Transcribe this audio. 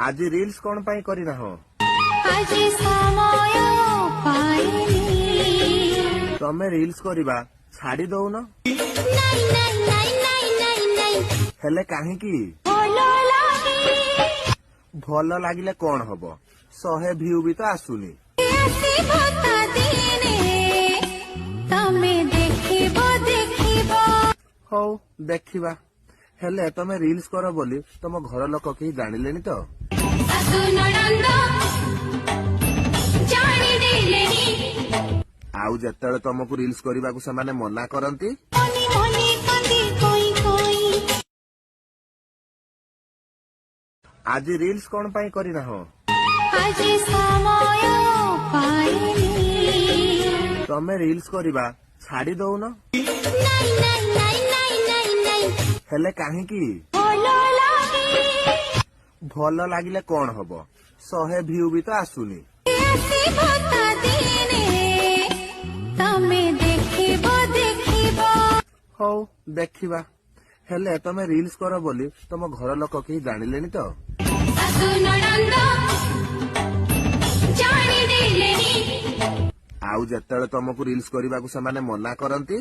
आज रील्स कौन पाई करी ना हो आज समय पाइनी तमे रील्स करिबा छाड़ी दउन नहीं नहीं नहीं नहीं नहीं नहीं हेले काहेकी भलो लागे भल लागिले कौन हबो 100 व्यू भी तो आसुनी आसी भता दिने तमे देखिबो हौ देखिबा हेले तमे रील्स कर बोली तम घर लोक केही जानिलेनी तो सासु ननंद जानी देलेनी आउ जेतेले तमको रील्स करिबाकू समाने मना करंती मनी मनी कंदी कोई कोई आज रील्स कौन पाई करी ना हो आज समय पाइनी तमे रील्स करिबा छाड़ी दउन नहीं नहीं नहीं नहीं नहीं नहीं हेले काहेकी भलो लागे भल लागिले कौन हबो 100 व्यू भी तो आसुनी आसी भता दिने तमे देखिबो हौ देखिबा हेले तमे रील्स कर बोली तम घर लोक केही जानिलेनी तो सासु ननंद जानी देलेनी आउ जेतेले तमको रील्स करिबाकू समाने मना करंती